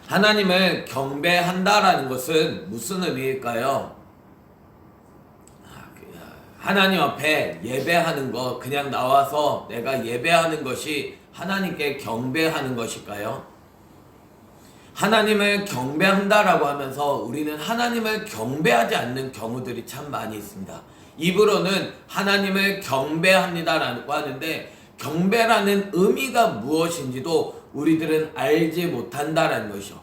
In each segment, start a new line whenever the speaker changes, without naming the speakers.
하나님을 경배한다라는 것은 무슨 의미일까요? 하나님 앞에 예배하는 것, 그냥 나와서 내가 예배하는 것이 하나님께 경배하는 것일까요? 하나님을 경배한다라고 하면서 우리는 하나님을 경배하지 않는 경우들이 참 많이 있습니다. 입으로는 하나님을 경배합니다라고 하는데 경배라는 의미가 무엇인지도 우리들은 알지 못한다라는 것이죠.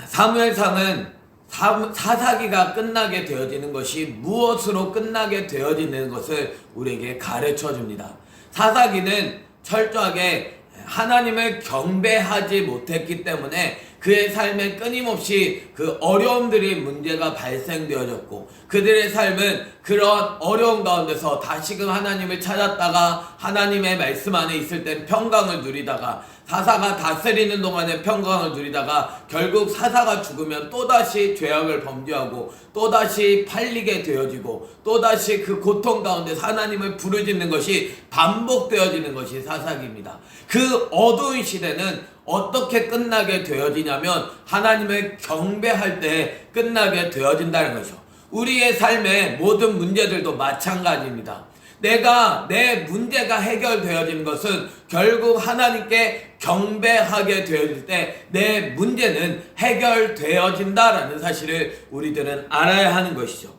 사무엘상은 사사기가 끝나게 되어지는 것이 무엇으로 끝나게 되어지는 것을 우리에게 가르쳐 줍니다. 사사기는 철저하게 하나님을 경배하지 못했기 때문에 그의 삶에 끊임없이 그 어려움들이 문제가 발생되어졌고 그들의 삶은 그런 어려움 가운데서 다시금 하나님을 찾았다가 하나님의 말씀 안에 있을 땐 평강을 누리다가 사사가 다스리는 동안에 평강을 누리다가 결국 사사가 죽으면 또다시 죄악을 범죄하고 또다시 팔리게 되어지고 또다시 그 고통 가운데서 하나님을 부르짖는 것이 반복되어지는 것이 사사기입니다. 그 어두운 시대는 어떻게 끝나게 되어지냐면 하나님을 경배할 때 끝나게 되어진다는 것이죠. 우리의 삶의 모든 문제들도 마찬가지입니다. 내 문제가 해결되어지는 것은 결국 하나님께 경배하게 되어질 때 내 문제는 해결되어진다라는 사실을 우리들은 알아야 하는 것이죠.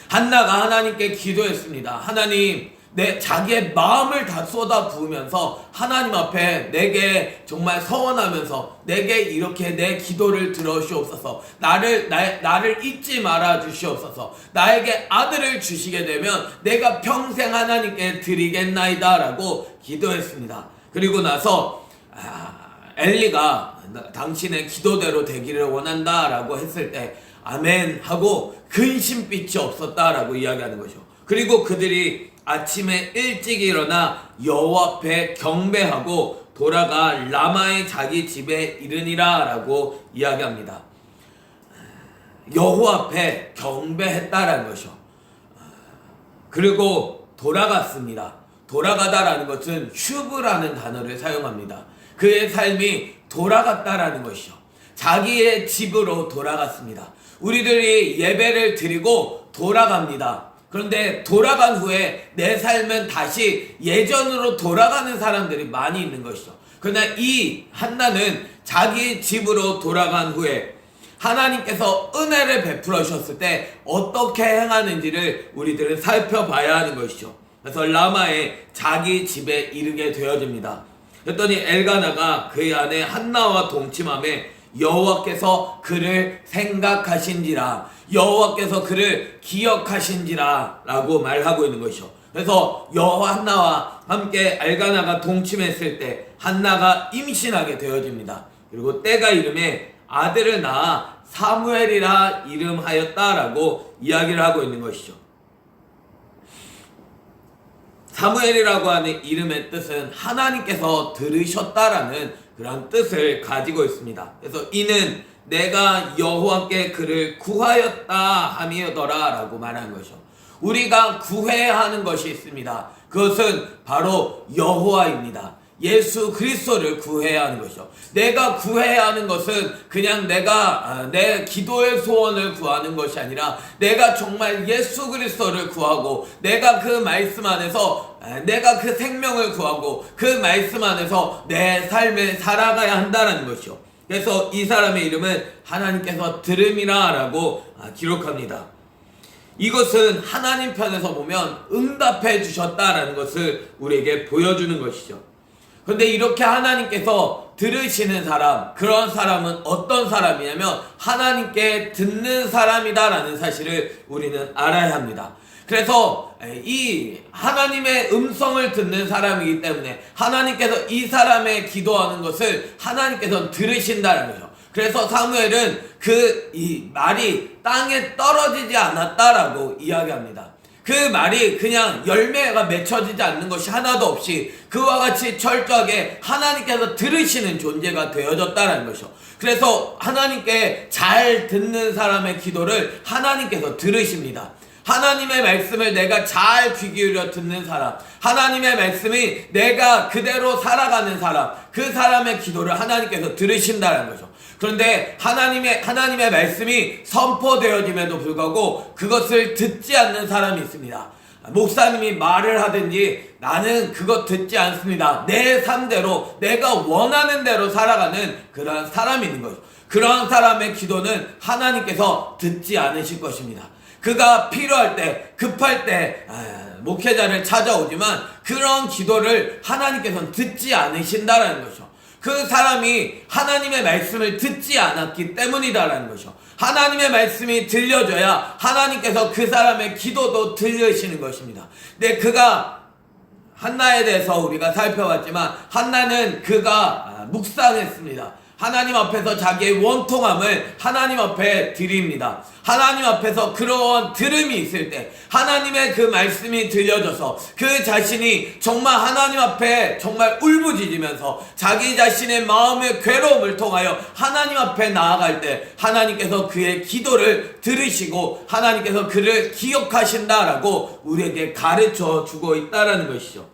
한나가 하나님께 기도했습니다. 하나님, 자기의 마음을 다 쏟아 부으면서 하나님 앞에 내게 정말 서원하면서 내게 이렇게 내 기도를 들어주시옵소서. 나를 잊지 말아 주시옵소서. 나에게 아들을 주시게 되면 내가 평생 하나님께 드리겠나이다 라고 기도했습니다. 그리고 나서 엘리가 당신의 기도대로 되기를 원한다 라고 했을 때 아멘 하고 근심빛이 없었다라고 이야기하는 거죠. 그리고 그들이 아침에 일찍 일어나 여호와 앞에 경배하고 돌아가 라마의 자기 집에 이르니라 라고 이야기합니다. 여호와 앞에 경배했다라는 것이죠. 그리고 돌아갔습니다. 돌아가다라는 것은 슈브라는 단어를 사용합니다. 그의 삶이 돌아갔다라는 것이죠. 자기의 집으로 돌아갔습니다. 우리들이 예배를 드리고 돌아갑니다. 그런데 돌아간 후에 내 삶은 다시 예전으로 돌아가는 사람들이 많이 있는 것이죠. 그러나 이 한나는 자기 집으로 돌아간 후에 하나님께서 은혜를 베풀어 주셨을 때 어떻게 행하는지를 우리들은 살펴봐야 하는 것이죠. 그래서 라마에 자기 집에 이르게 되어집니다. 그랬더니 엘가나가 그의 아내 한나와 동침함에 여호와께서 그를 생각하신지라, 여호와께서 그를 기억하신지라 라고 말하고 있는 것이죠. 그래서 한나와 함께 엘가나가 동침했을 때 한나가 임신하게 되어집니다. 그리고 때가 이름에 아들을 낳아 사무엘이라 이름하였다라고 이야기를 하고 있는 것이죠. 사무엘이라고 하는 이름의 뜻은 하나님께서 들으셨다라는 그런 뜻을 가지고 있습니다. 그래서 이는 내가 여호와께 그를 구하였다 함이더라 라고 말하는 것이죠. 우리가 구해야 하는 것이 있습니다. 그것은 바로 여호와입니다. 예수 그리스도를 구해야 하는 것이죠. 내가 구해야 하는 것은 그냥 내가 내 기도의 소원을 구하는 것이 아니라 내가 정말 예수 그리스도를 구하고 내가 그 말씀 안에서 내가 그 생명을 구하고 그 말씀 안에서 내 삶을 살아가야 한다는 것이죠. 그래서 이 사람의 이름은 하나님께서 들음이라 라고 기록합니다. 이것은 하나님 편에서 보면 응답해 주셨다라는 것을 우리에게 보여주는 것이죠. 그런데 이렇게 하나님께서 들으시는 사람, 그런 사람은 어떤 사람이냐면 하나님께 듣는 사람이다라는 사실을 우리는 알아야 합니다. 그래서 이 하나님의 음성을 듣는 사람이기 때문에 하나님께서 이 사람의 기도하는 것을 하나님께서 들으신다는 거죠. 그래서 사무엘은 이 말이 땅에 떨어지지 않았다라고 이야기합니다. 그 말이 그냥 열매가 맺혀지지 않는 것이 하나도 없이 그와 같이 철저하게 하나님께서 들으시는 존재가 되어졌다는 것이죠. 그래서 하나님께 잘 듣는 사람의 기도를 하나님께서 들으십니다. 하나님의 말씀을 내가 잘 귀 기울여 듣는 사람, 하나님의 말씀이 내가 그대로 살아가는 사람, 그 사람의 기도를 하나님께서 들으신다는 거죠. 그런데 하나님의 말씀이 선포되어짐에도 불구하고 그것을 듣지 않는 사람이 있습니다. 목사님이 말을 하든지 나는 그것 듣지 않습니다. 내 삶대로 내가 원하는 대로 살아가는 그러한 사람이 있는 거죠. 그러한 사람의 기도는 하나님께서 듣지 않으실 것입니다. 그가 필요할 때, 급할 때 목회자를 찾아오지만 그런 기도를 하나님께서는 듣지 않으신다라는 것이죠. 그 사람이 하나님의 말씀을 듣지 않았기 때문이다라는 것이죠. 하나님의 말씀이 들려져야 하나님께서 그 사람의 기도도 들으시는 것입니다. 근데 그가 한나에 대해서 우리가 살펴봤지만 한나는 그가 묵상했습니다. 하나님 앞에서 자기의 원통함을 하나님 앞에 드립니다. 하나님 앞에서 그런 들음이 있을 때 하나님의 그 말씀이 들려져서 그 자신이 정말 하나님 앞에 정말 울부짖으면서 자기 자신의 마음의 괴로움을 통하여 하나님 앞에 나아갈 때 하나님께서 그의 기도를 들으시고 하나님께서 그를 기억하신다라고 우리에게 가르쳐 주고 있다라는 것이죠.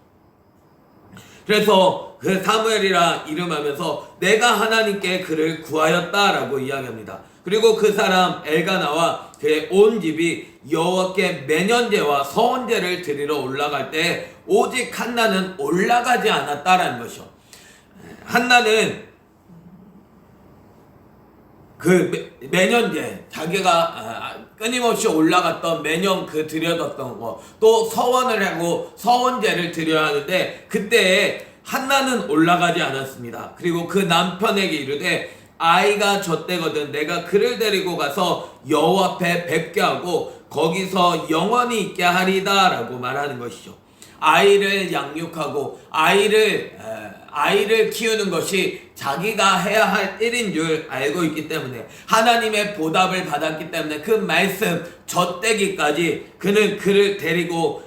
그래서 그 사무엘이라 이름하면서 내가 하나님께 그를 구하였다라고 이야기합니다. 그리고 그 사람 엘가나와 그의 온 집이 여호와께 매년제와 서원제를 드리러 올라갈 때 오직 한나는 올라가지 않았다라는 것이요. 한나는 그 매년제 자기가 끊임없이 올라갔던 매년 그 드려졌던 거 또 서원을 하고 서원제를 드려야 하는데 그때에 한나는 올라가지 않았습니다. 그리고 그 남편에게 이르되 아이가 젖되거든 내가 그를 데리고 가서 여호와 앞에 뵙게 하고 거기서 영원히 있게 하리다 라고 말하는 것이죠. 아이를 양육하고 아이를 키우는 것이 자기가 해야 할 일인 줄 알고 있기 때문에 하나님의 보답을 받았기 때문에 그 말씀 젖대기까지 그는 그를 데리고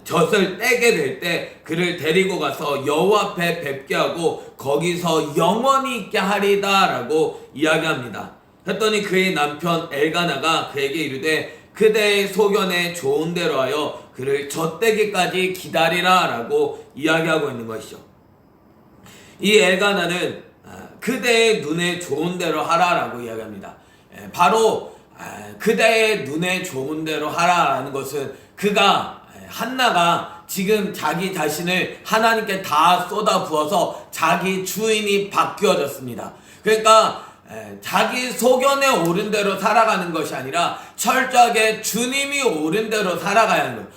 젖을 떼게 될 때 그를 데리고 가서 여호와 앞에 뵙게 하고 거기서 영원히 있게 하리다 라고 이야기합니다. 했더니 그의 남편 엘가나가 그에게 이르되 그대의 소견에 좋은 대로 하여 그를 젖대기까지 기다리라 라고 이야기하고 있는 것이죠. 이 엘가나는 그대의 눈에 좋은 대로 하라라고 이야기합니다. 바로 그대의 눈에 좋은 대로 하라라는 것은 한나가 지금 자기 자신을 하나님께 다 쏟아 부어서 자기 주인이 바뀌어졌습니다. 그러니까 자기 소견에 옳은 대로 살아가는 것이 아니라 철저하게 주님이 옳은 대로 살아가야 하는 거예요.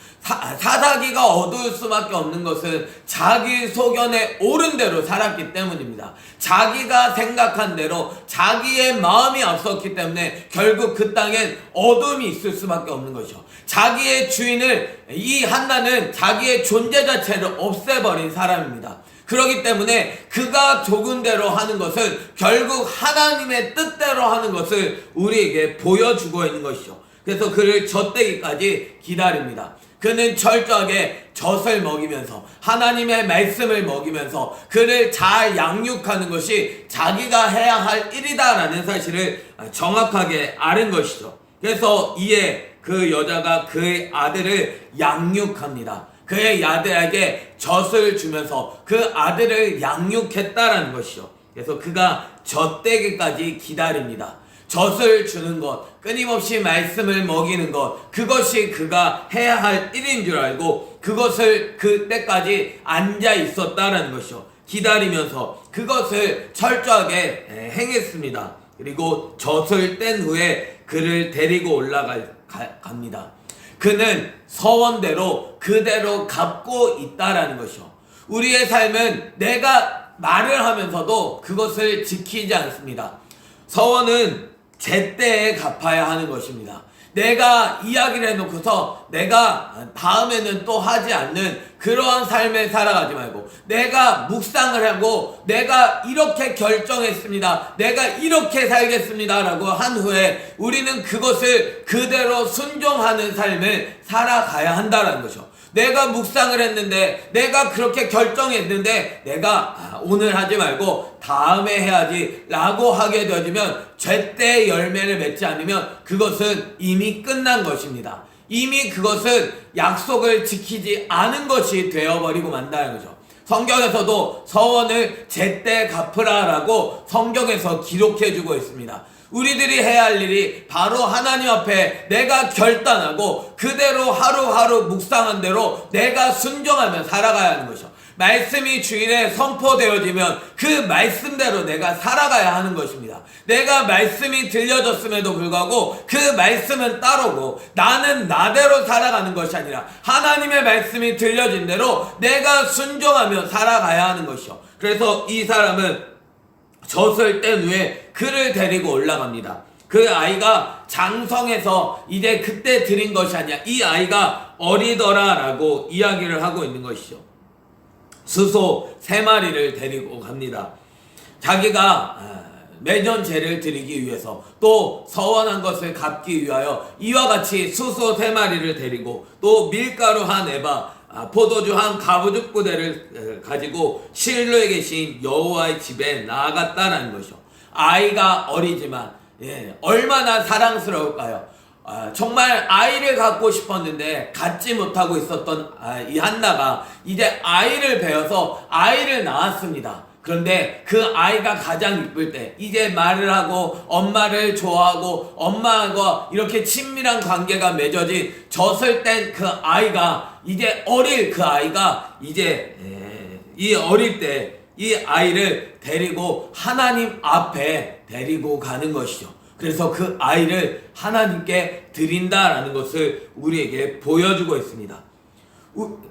사사기가 어두울 수밖에 없는 것은 자기 소견에 옳은 대로 살았기 때문입니다. 자기가 생각한 대로 자기의 마음이 앞섰기 때문에 결국 그 땅엔 어둠이 있을 수밖에 없는 것이죠. 자기의 주인을 이 한나는 자기의 존재 자체를 없애버린 사람입니다. 그렇기 때문에 그가 조군 대로 하는 것은 결국 하나님의 뜻대로 하는 것을 우리에게 보여주고 있는 것이죠. 그래서 그를 젖대기까지 기다립니다. 그는 철저하게 젖을 먹이면서 하나님의 말씀을 먹이면서 그를 잘 양육하는 것이 자기가 해야 할 일이다라는 사실을 정확하게 아는 것이죠. 그래서 이에 그 여자가 그의 아들을 양육합니다. 그의 아들에게 젖을 주면서 그 아들을 양육했다라는 것이죠. 그래서 그가 젖대기까지 기다립니다. 젖을 주는 것, 끊임없이 말씀을 먹이는 것, 그것이 그가 해야 할 일인 줄 알고 그것을 그때까지 앉아 있었다라는 것이죠. 기다리면서 그것을 철저하게 행했습니다. 그리고 젖을 뗀 후에 그를 데리고 올라갑니다. 그는 서원대로 그대로 갚고 있다라는 것이요. 우리의 삶은 내가 말을 하면서도 그것을 지키지 않습니다. 서원은 제때에 갚아야 하는 것입니다. 내가 이야기를 해놓고서 내가 다음에는 또 하지 않는 그러한 삶을 살아가지 말고 내가 묵상을 하고 내가 이렇게 결정했습니다. 내가 이렇게 살겠습니다. 라고 한 후에 우리는 그것을 그대로 순종하는 삶을 살아가야 한다는 것이죠. 내가 묵상을 했는데, 내가 그렇게 결정했는데, 내가 오늘 하지 말고 다음에 해야지 라고 하게 되어지면, 제때 열매를 맺지 않으면 그것은 이미 끝난 것입니다. 이미 그것은 약속을 지키지 않은 것이 되어버리고 만다는 거죠. 성경에서도 서원을 제때 갚으라라고 성경에서 기록해주고 있습니다. 우리들이 해야 할 일이 바로 하나님 앞에 내가 결단하고 그대로 하루하루 묵상한 대로 내가 순종하며 살아가야 하는 것이죠. 말씀이 주일에 선포되어지면 그 말씀대로 내가 살아가야 하는 것입니다. 내가 말씀이 들려졌음에도 불구하고 그 말씀은 따르고 나는 나대로 살아가는 것이 아니라 하나님의 말씀이 들려진 대로 내가 순종하며 살아가야 하는 것이죠. 그래서 이 사람은 젖을 뗀 후에 그를 데리고 올라갑니다. 그 아이가 장성해서 이제 그때 드린 것이 아니야. 이 아이가 어리더라 라고 이야기를 하고 있는 것이죠. 수소 3마리를 데리고 갑니다. 자기가 매년 제를 드리기 위해서 또 서원한 것을 갚기 위하여 이와 같이 수소 3마리를 데리고 또 밀가루 한 에바, 포도주 한 가부죽 부대를 가지고 실로에 계신 여호와의 집에 나아갔다라는 것이죠. 아이가 어리지만 얼마나 사랑스러울까요? 정말 아이를 갖고 싶었는데 갖지 못하고 있었던 이 한나가 이제 아이를 배워서 아이를 낳았습니다. 그런데 그 아이가 가장 이쁠 때 이제 말을 하고 엄마를 좋아하고 엄마하고 이렇게 친밀한 관계가 맺어진 젖을 뗀 그 아이가 이제 어릴 그 아이가 이제 이 어릴 때 이 아이를 데리고 하나님 앞에 데리고 가는 것이죠. 그래서 그 아이를 하나님께 드린다라는 것을 우리에게 보여주고 있습니다.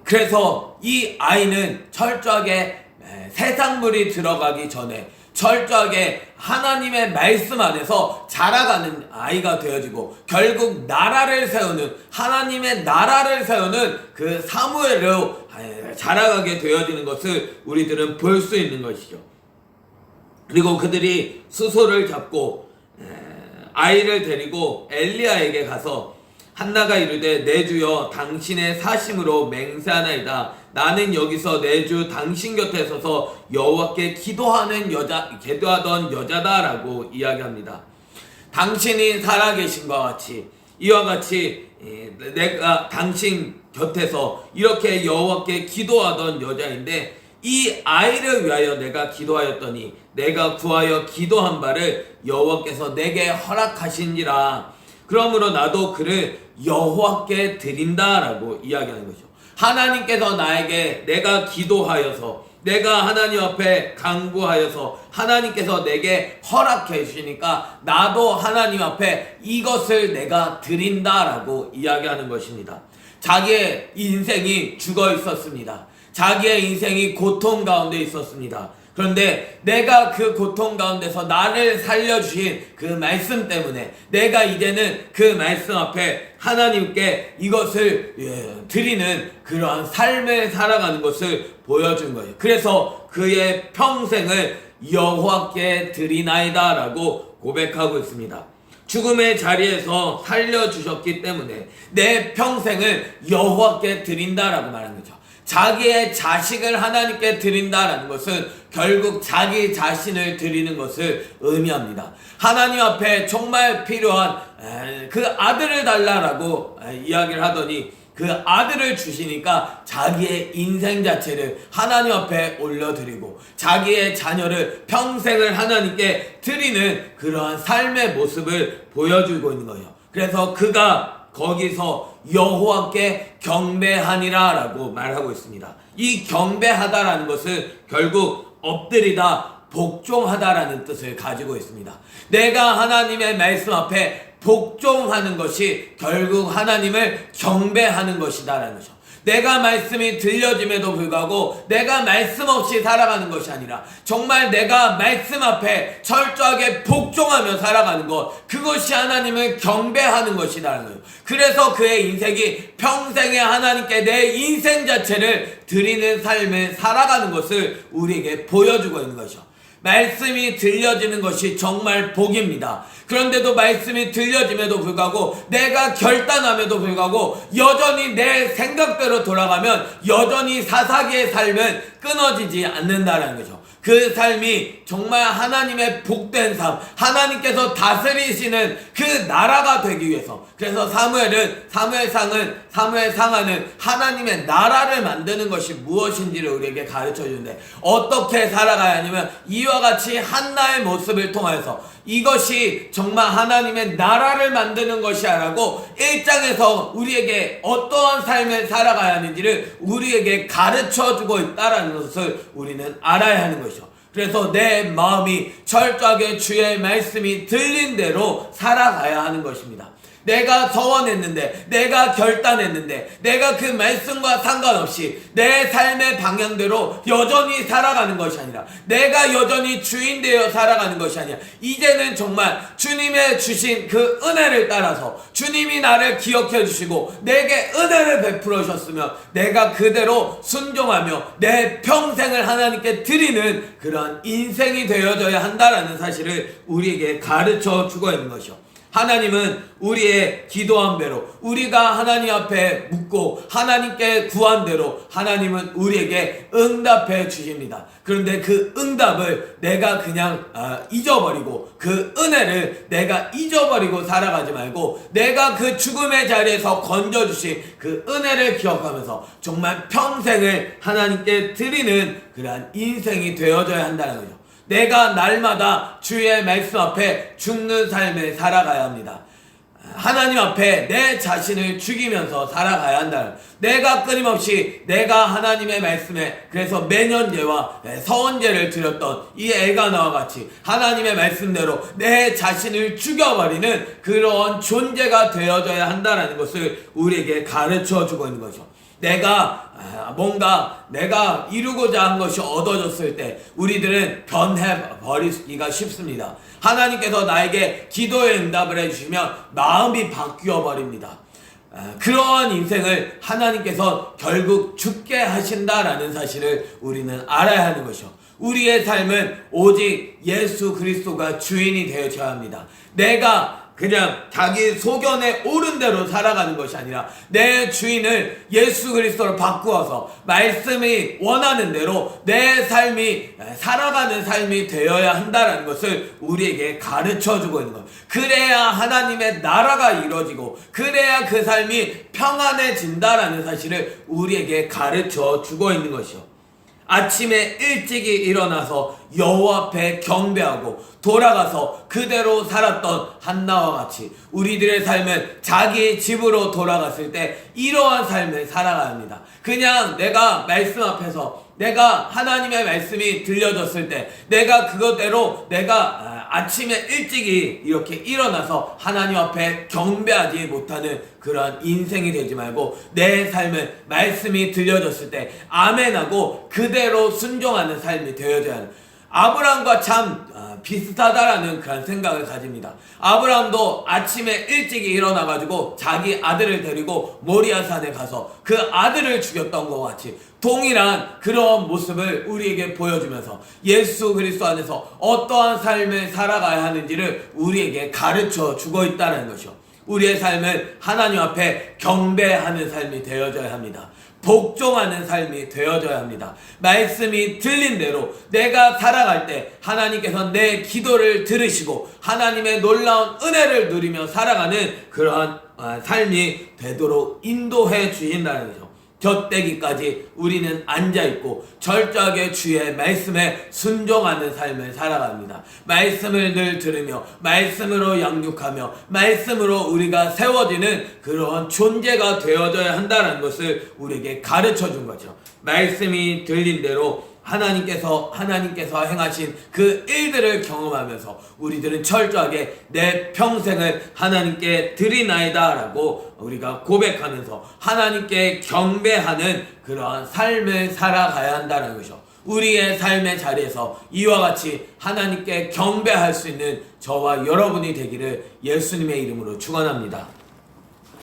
그래서 이 아이는 철저하게 세상물이 들어가기 전에 철저하게 하나님의 말씀 안에서 자라가는 아이가 되어지고 결국 나라를 세우는 하나님의 나라를 세우는 그 사무엘로 자라가게 되어지는 것을 우리들은 볼 수 있는 것이죠. 그리고 그들이 수소를 잡고 아이를 데리고 엘리야에게 가서 한나가 이르되 내 주여 당신의 사심으로 맹세하나이다. 나는 여기서 내 주 당신 곁에 서서 여호와께 기도하던 여자다라고 이야기합니다. 당신이 살아계신과 같이 이와 같이 내가 당신 곁에서 이렇게 여호와께 기도하던 여자인데 이 아이를 위하여 내가 기도하였더니 내가 구하여 기도한 바를 여호와께서 내게 허락하신지라. 그러므로 나도 그를 여호와께 드린다라고 이야기하는 거죠. 하나님께서 나에게 내가 기도하여서 내가 하나님 앞에 간구하여서 하나님께서 내게 허락해 주시니까 나도 하나님 앞에 이것을 내가 드린다라고 이야기하는 것입니다. 자기의 인생이 죽어 있었습니다. 자기의 인생이 고통 가운데 있었습니다. 그런데 내가 그 고통 가운데서 나를 살려주신 그 말씀 때문에 내가 이제는 그 말씀 앞에 하나님께 이것을 드리는 그러한 삶을 살아가는 것을 보여준 거예요. 그래서 그의 평생을 여호와께 드리나이다 라고 고백하고 있습니다. 죽음의 자리에서 살려주셨기 때문에 내 평생을 여호와께 드린다라고 말하는 거죠. 자기의 자식을 하나님께 드린다라는 것은 결국 자기 자신을 드리는 것을 의미합니다. 하나님 앞에 정말 필요한 그 아들을 달라라고 이야기를 하더니 그 아들을 주시니까 자기의 인생 자체를 하나님 앞에 올려드리고 자기의 자녀를 평생을 하나님께 드리는 그러한 삶의 모습을 보여주고 있는 거예요. 그래서 그가 거기서 여호와께 경배하니라 라고 말하고 있습니다. 이 경배하다라는 것은 결국 엎드리다 복종하다라는 뜻을 가지고 있습니다. 내가 하나님의 말씀 앞에 복종하는 것이 결국 하나님을 경배하는 것이다라는 거죠. 내가 말씀이 들려짐에도 불구하고 내가 말씀 없이 살아가는 것이 아니라 정말 내가 말씀 앞에 철저하게 복종하며 살아가는 것, 그것이 하나님을 경배하는 것이라는 거예요. 그래서 그의 인생이 평생에 하나님께 내 인생 자체를 드리는 삶을 살아가는 것을 우리에게 보여주고 있는 것이죠. 말씀이 들려지는 것이 정말 복입니다. 그런데도 말씀이 들려짐에도 불구하고 내가 결단함에도 불구하고 여전히 내 생각대로 돌아가면 여전히 사사기의 삶은 끊어지지 않는다는 거죠. 그 삶이 정말 하나님의 복된 삶, 하나님께서 다스리시는 그 나라가 되기 위해서, 그래서 사무엘상은 하나님의 나라를 만드는 것이 무엇인지를 우리에게 가르쳐 주는데, 어떻게 살아가야 하냐면 이와 같이 한나의 모습을 통해서 이것이 정말 하나님의 나라를 만드는 것이야라고 1장에서 우리에게 어떠한 삶을 살아가야 하는지를 우리에게 가르쳐 주고 있다라는 것을 우리는 알아야 하는 것이죠. 그래서 내 마음이 철저하게 주의 말씀이 들린 대로 살아가야 하는 것입니다. 내가 서원했는데, 내가 결단했는데, 내가 그 말씀과 상관없이 내 삶의 방향대로 여전히 살아가는 것이 아니라, 내가 여전히 주인 되어 살아가는 것이 아니라, 이제는 정말 주님의 주신 그 은혜를 따라서 주님이 나를 기억해 주시고 내게 은혜를 베풀어 주셨으며 내가 그대로 순종하며 내 평생을 하나님께 드리는 그런 인생이 되어져야 한다라는 사실을 우리에게 가르쳐 주고 있는 것이요. 하나님은 우리의 기도한 대로, 우리가 하나님 앞에 묻고 하나님께 구한 대로 하나님은 우리에게 응답해 주십니다. 그런데 그 응답을 내가 그냥 잊어버리고, 그 은혜를 내가 잊어버리고 살아가지 말고, 내가 그 죽음의 자리에서 건져주신 그 은혜를 기억하면서 정말 평생을 하나님께 드리는 그러한 인생이 되어져야 한다는 거죠. 내가 날마다 주의 말씀 앞에 죽는 삶을 살아가야 합니다. 하나님 앞에 내 자신을 죽이면서 살아가야 한다. 내가 끊임없이 내가 하나님의 말씀에, 그래서 매년제와 서원제를 드렸던 이 엘가나와 같이 하나님의 말씀대로 내 자신을 죽여버리는 그런 존재가 되어져야 한다는 것을 우리에게 가르쳐 주고 있는 거죠. 내가 이루고자 한 것이 얻어졌을 때 우리들은 변해버리기가 쉽습니다. 하나님께서 나에게 기도의 응답을 해주시면 마음이 바뀌어 버립니다. 그러한 인생을 하나님께서 결국 죽게 하신다라는 사실을 우리는 알아야 하는 것이요. 우리의 삶은 오직 예수 그리스도가 주인이 되어져야 합니다. 내가 그냥 자기 소견에 옳은 대로 살아가는 것이 아니라 내 주인을 예수 그리스도로 바꾸어서 말씀이 원하는 대로 내 삶이 살아가는 삶이 되어야 한다는 것을 우리에게 가르쳐주고 있는 것. 그래야 하나님의 나라가 이루어지고 그래야 그 삶이 평안해진다라는 사실을 우리에게 가르쳐주고 있는 것이요. 아침에 일찍이 일어나서 여호와 앞에 경배하고 돌아가서 그대로 살았던 한나와 같이 우리들의 삶은 자기 집으로 돌아갔을 때 이러한 삶을 살아가야 합니다. 그냥 내가 말씀 앞에서 내가 하나님의 말씀이 들려졌을 때 내가 그것대로 내가 아침에 일찍이 이렇게 일어나서 하나님 앞에 경배하지 못하는 그러한 인생이 되지 말고 내 삶은 말씀이 들려졌을 때 아멘하고 그대로 순종하는 삶이 되어져야 하는, 아브라함과 참 비슷하다라는 그런 생각을 가집니다. 아브라함도 아침에 일찍이 일어나가지고 자기 아들을 데리고 모리아산에 가서 그 아들을 죽였던 것 같이 동일한 그런 모습을 우리에게 보여주면서 예수 그리스도 안에서 어떠한 삶을 살아가야 하는지를 우리에게 가르쳐 주고 있다는 것이요. 우리의 삶은 하나님 앞에 경배하는 삶이 되어져야 합니다. 복종하는 삶이 되어져야 합니다. 말씀이 들린 대로 내가 살아갈 때 하나님께서 내 기도를 들으시고 하나님의 놀라운 은혜를 누리며 살아가는 그러한 삶이 되도록 인도해 주신다는 거죠. 젖대기까지 우리는 앉아있고 철저하게 주의 말씀에 순종하는 삶을 살아갑니다. 말씀을 늘 들으며 말씀으로 양육하며 말씀으로 우리가 세워지는 그런 존재가 되어져야 한다는 것을 우리에게 가르쳐 준 거죠. 말씀이 들린 대로 하나님께서 행하신 그 일들을 경험하면서 우리들은 철저하게 내 평생을 하나님께 드리나이다 라고 우리가 고백하면서 하나님께 경배하는 그러한 삶을 살아가야 한다는 것이죠. 우리의 삶의 자리에서 이와 같이 하나님께 경배할 수 있는 저와 여러분이 되기를 예수님의 이름으로 축원합니다.